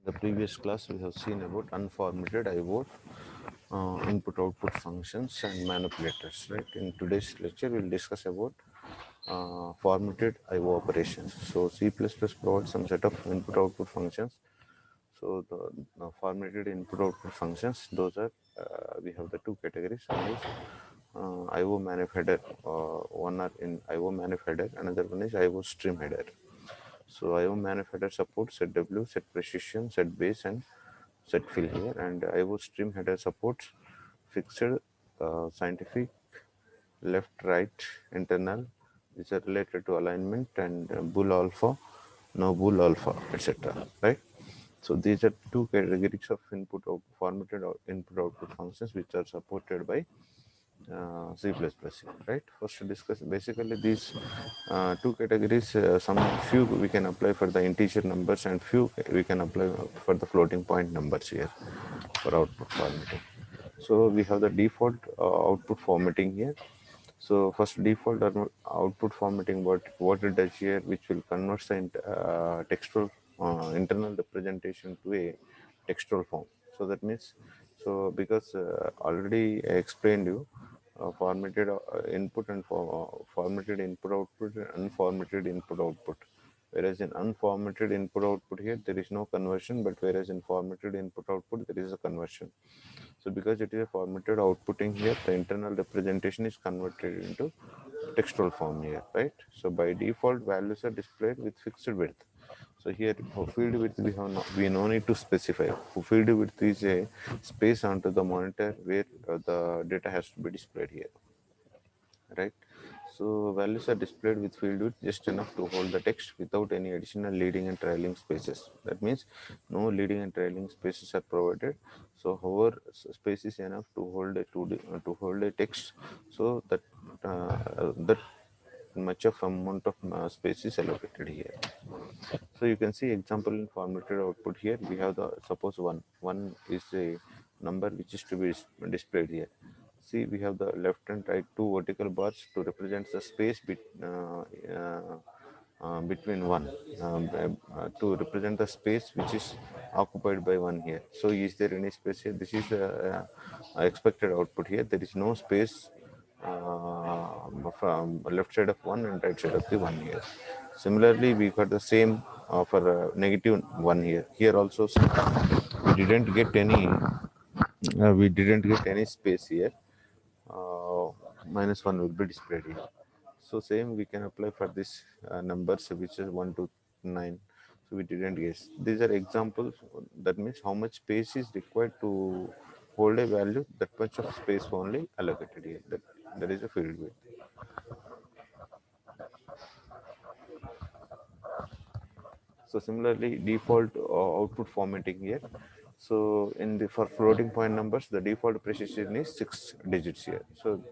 The previous class we have seen about unformatted IO input-output functions and manipulators, right? In today's lecture, we'll discuss about formatted IO operations. So C++ provides some set of input-output functions. So the formatted input-output functions, those are we have the two categories. One is IO manif header. One are in IO manif header. Another one is IO stream header. So IO manif header supports set W, set precision, set base, and set fill here. And IO stream header supports fixed, scientific, left, right, internal. These are related to alignment and bool alpha, no bool alpha, etc. Right. So these are two categories of input out formatted input output functions which are supported by C++, right? First to discuss basically these two categories, some few we can apply for the integer numbers and few we can apply for the floating point numbers here for output formatting. So we have the default output formatting here. So first default output formatting, what it does here, which will convert the textual internal representation to a textual form. So that means, so because already I explained you formatted input and formatted input output and unformatted input output. Whereas in unformatted input output here there is no conversion, but whereas in formatted input output there is a conversion. So because it is a formatted outputting here, the internal representation is converted into textual form here, right? So by default, values are displayed with fixed width. So here for field width we no need to specify. For field width is a space onto the monitor where the data has to be displayed here, right? So values are displayed with field width just enough to hold the text without any additional leading and trailing spaces. That means no leading and trailing spaces are provided. So however space is enough to hold to hold a text, so that much of amount of space is allocated here. So you can see example in formatted output here. We have the suppose one is a number which is to be displayed here. See, we have the left and right two vertical bars to represent the space between one, to represent the space which is occupied by one here. So is there any space here? This is the expected output here. There is no space from left side of one and right side of the one here. Similarly, we got the same for negative one here. Here also we didn't get any space here. Minus one will be displayed here. So same we can apply for this numbers which is 1 to 9. So we didn't guess. These are examples. That means how much space is required to hold a value. That much of space only allocated here. That is a field width. So similarly, default output formatting here. So in the for floating point numbers, the default precision is 6 digits here. So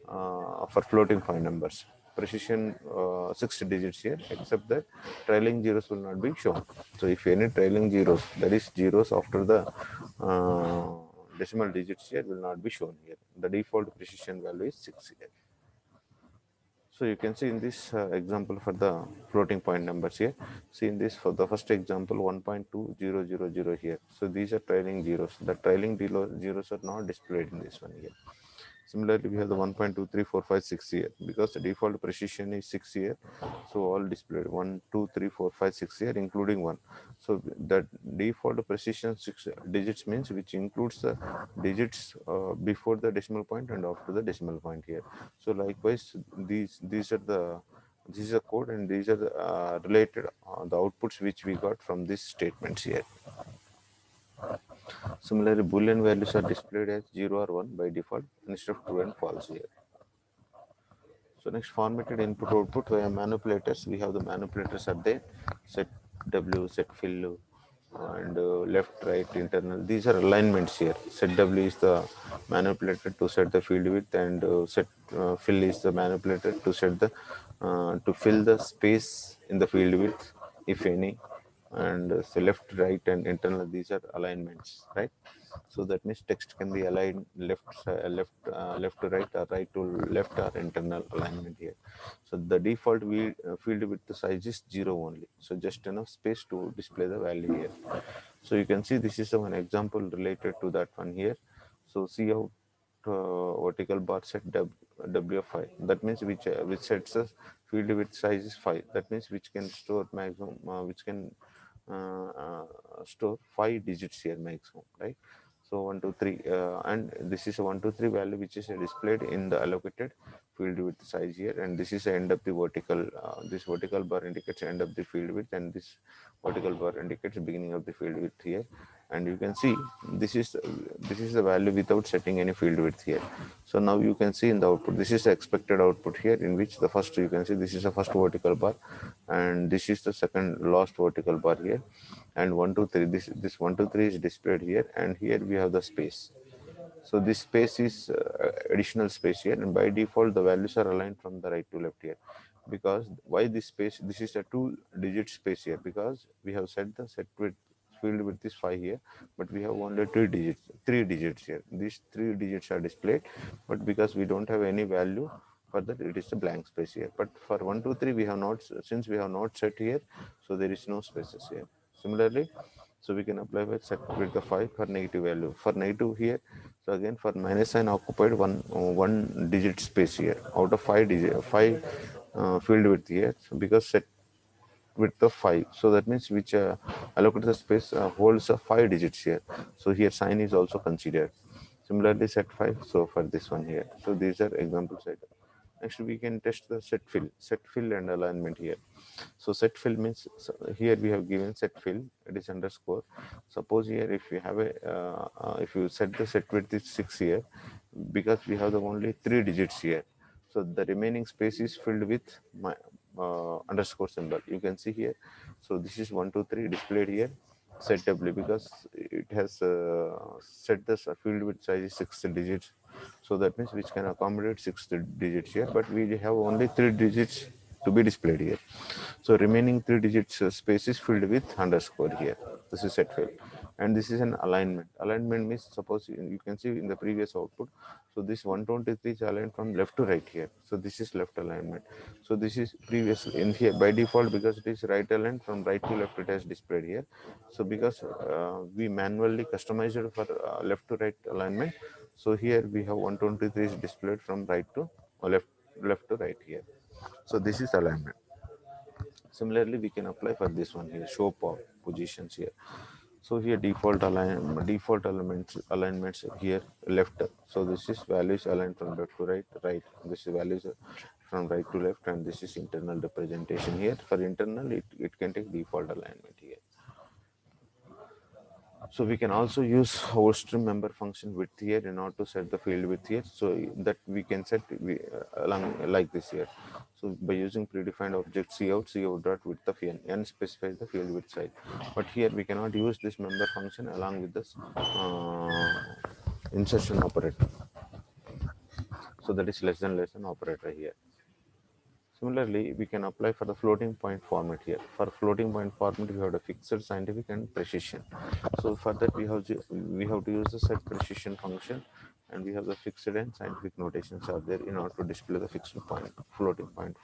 for floating point numbers, precision 6 digits here, except that trailing zeros will not be shown. So if any trailing zeros, that is zeros after the decimal digits here, will not be shown here. The default precision value is 6 here. So you can see in this example for the floating point numbers here. See in this for the first example 1.2000 here. So these are trailing zeros. The trailing zeros are not displayed in this one here. Similarly, we have the 1.234566 here because the default precision is 6 here. So all displayed 1, 2, 3, 4, 5, 6 here, including 1. So that default precision 6 digits means which includes the digits before the decimal point and after the decimal point here. So likewise, these are the this is a code and these are the, related the outputs which we got from these statements here. Similarly, Boolean values are displayed as 0 or 1 by default instead of true and false here. So next, formatted input output via manipulators. We have the manipulators are there, set W, set fill, and left, right, internal. These are alignments here. Set W is the manipulator to set the field width, and set fill is the manipulator to set the to fill the space in the field width, if any. And so left, right, and internal. These are alignments, right? So that means text can be aligned left to right or right to left or internal alignment here. So the default field width size is 0 only. So just enough space to display the value here. So you can see this is one example related to that one here. So see out vertical bar set W5. That means which sets the field width size is 5. That means which can store maximum, which can uh, store 5 digits here maximum, right? So 1 2 3 and this is a 1 2 3 value which is displayed in the allocated field width size here, and this is the end of the vertical, this vertical bar indicates end of the field width, and this vertical bar indicates beginning of the field width here. And you can see this is the value without setting any field width here. So now you can see in the output, this is the expected output here, in which the first, you can see this is the first vertical bar, and this is the second last vertical bar here, and 1 2 3, this 1 2 3 is displayed here, and here we have the space. So this space is additional space here, and by default the values are aligned from the right to left here. Because why this space? This is a 2-digit space here, because we have set the set width field width is 5 here, but we have only 3 digits here. These 3 digits are displayed, but because we don't have any value for that, it is a blank space here. But for 1 2 3 we have not, since we have not set here, so there is no spaces here. Similarly, so we can apply with set with the 5 for negative value. For negative here, so again for minus sign occupied one digit space here out of 5 field width here. So because set width of 5, so that means which allocated the space holds a 5 digits here. So here sign is also considered. Similarly set 5, so for this one here. So these are examples. Next we can test the set fill and alignment here. So set fill means, so here we have given set fill, it is underscore. Suppose here if you have a if you set the set width is 6 here, because we have the only 3 digits here, so the remaining space is filled with my underscore symbol, you can see here. So this is 1 2 3 displayed here, set W, because it has set the field width size is 6 digits. So that means which can accommodate 6 digits here, but we have only 3 digits to be displayed here. So remaining 3 digits space is filled with underscore here. This is set fill. And this is an alignment. Alignment means, suppose you can see in the previous output. So this 123 is aligned from left to right here. So this is left alignment. So this is previous in here by default, because it is right aligned from right to left, it has displayed here. So because we manually customized it for left to right alignment, so here we have 123 is displayed from right to left to right here. So this is alignment. Similarly, we can apply for this one here, show positions here. So here default alignments here left. So this is values aligned from left to right, right. This is values from right to left, and this is internal representation here. For internal, it can take default alignment here. So we can also use our stream member function width here in order to set the field width here, so that we can set along like this here. So by using predefined object cout dot width of n specifies the field width size. But here we cannot use this member function along with this insertion operator. So that is less than operator here. Similarly, we can apply for the floating point format here. For floating point format, we have the fixed, scientific, and precision. So for that, we have to use the set precision function, and we have the fixed and scientific notations are there in order to display the fixed point, floating point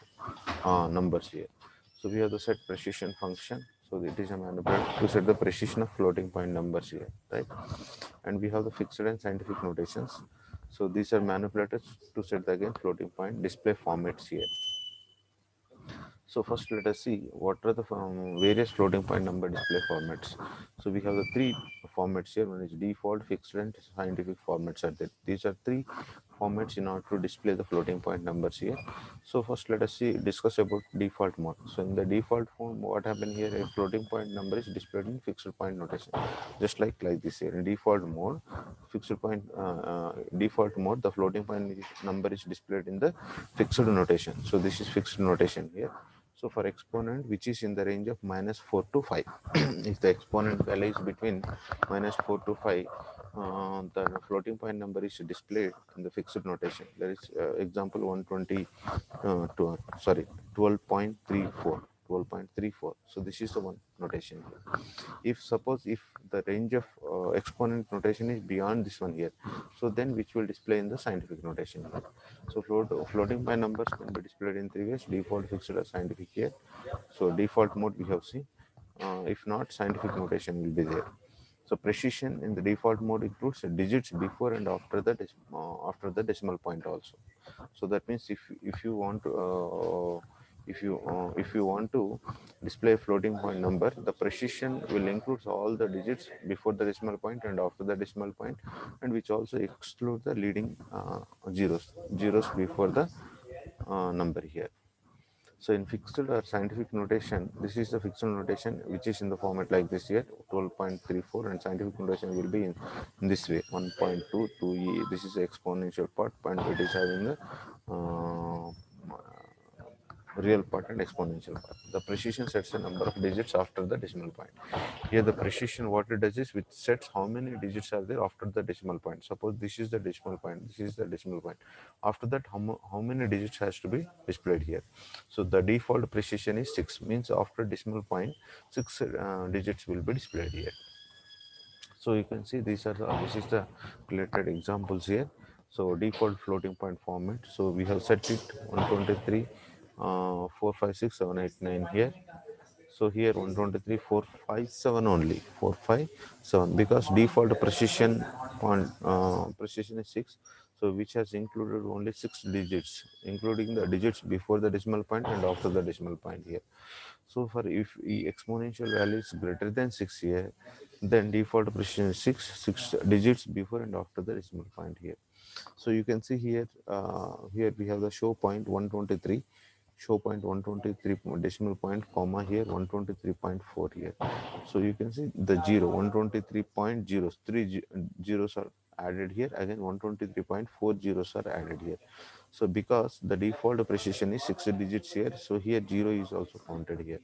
numbers here. So we have the set precision function. So it is a manipulator to set the precision of floating point numbers here, right? And we have the fixed and scientific notations. So these are manipulators to set the again floating point display formats here. So first let us see what are the various floating point number display formats. So we have the three formats here. One is default, fixed, and scientific formats are there. These are three formats in order to display the floating point numbers here. So first let us discuss about default mode. So in the default form, what happened here, a floating point number is displayed in fixed point notation, just like this here. In default mode, default mode, the floating point number is displayed in the fixed notation. So this is fixed notation here. So for exponent which is in the range of -4 to 5, if the exponent value is between -4 to 5, the floating point number is displayed in the fixed notation. There is example 12.34. 12.34. So this is the one notation here. If suppose if the range of exponent notation is beyond this one here, so then which will display in the scientific notation here. So floating point numbers can be displayed in 3 ways: default, fixed, or scientific here. So default mode we have seen. If not, scientific notation will be there. So precision in the default mode includes digits before and after the decimal point also. So that means if you want to if you want to display a floating point number, the precision will include all the digits before the decimal point and after the decimal point, and which also exclude the leading zeros before the number here. So in fixed or scientific notation, this is the fixed notation which is in the format like this here, 12.34, and scientific notation will be in this way, 1.2, 2e. This is the exponential part, and it is having the real part and exponential part. The precision sets the number of digits after the decimal point. Here the precision what it does is it sets how many digits are there after the decimal point. Suppose this is the decimal point, this is the decimal point. After that, how many digits has to be displayed here. So the default precision is 6, means after decimal point 6 digits will be displayed here. So you can see this is the related examples here. So default floating point format. So we have set it 123, 4, 5, 6, 7, 8, 9 here. So here 123, 4, 5, 7 only, 4, 5, 7, because default precision is 6. So which has included only 6 digits, including the digits before the decimal point and after the decimal point here. So for if exponential value is greater than 6 here, then default precision is 6 digits before and after the decimal point here. So you can see here, here we have the show point 123, show point 123 decimal point, comma here 123.4 here. So you can see the 123.0, three zeros are added here, again 123.4 zeros are added here. So because the default precision is 6 digits here, so here 0 is also counted here.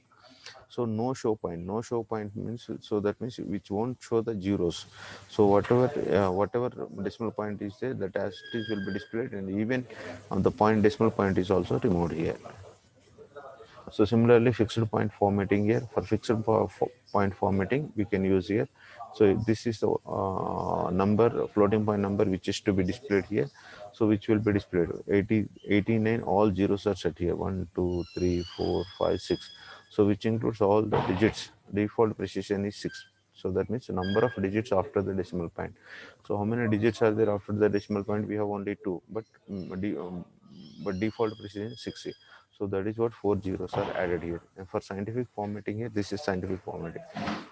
So no show point, no show point means, so that means which won't show the zeros. So whatever decimal point is there, that as it is will be displayed, and even on the point decimal point is also removed here. So similarly, fixed point formatting here, for fixed point formatting we can use here. So this is the number, floating point number which is to be displayed here. So which will be displayed 80, 89, all zeros are set here, 1, 2, 3, 4, 5, 6. So which includes all the digits. Default precision is 6. So that means the number of digits after the decimal point. So how many digits are there after the decimal point? We have only 2, but default precision is 6. So that is what 4 zeros are added here. And for scientific formatting here, this is scientific formatting.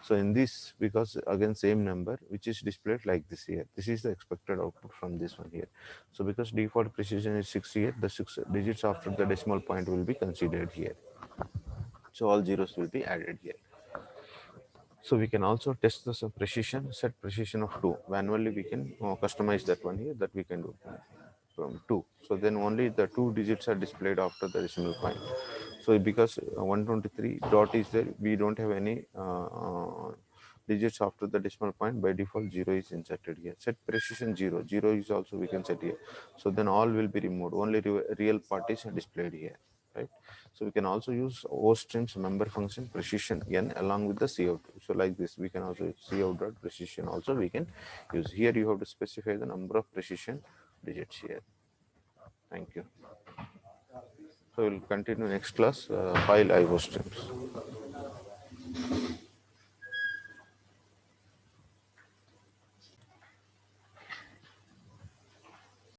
So in this, because again same number which is displayed like this here, this is the expected output from this one here. So because default precision is 6 here, the 6 digits after the decimal point will be considered here. So all zeros will be added here. So we can also test the precision, set precision of 2. Manually we can customize that one here, that we can do from 2. So then only the 2 digits are displayed after the decimal point. So because 123 dot is there, we don't have any digits after the decimal point. By default 0 is inserted here. Set precision 0. 0 is also we can set here. So then all will be removed. Only real part is displayed here. Right. So we can also use OStreams member function precision n along with the cout. So like this, we can also cout dot precision also we can use. Here you have to specify the number of precision digits here. Thank you. So we'll continue next class, file IO streams.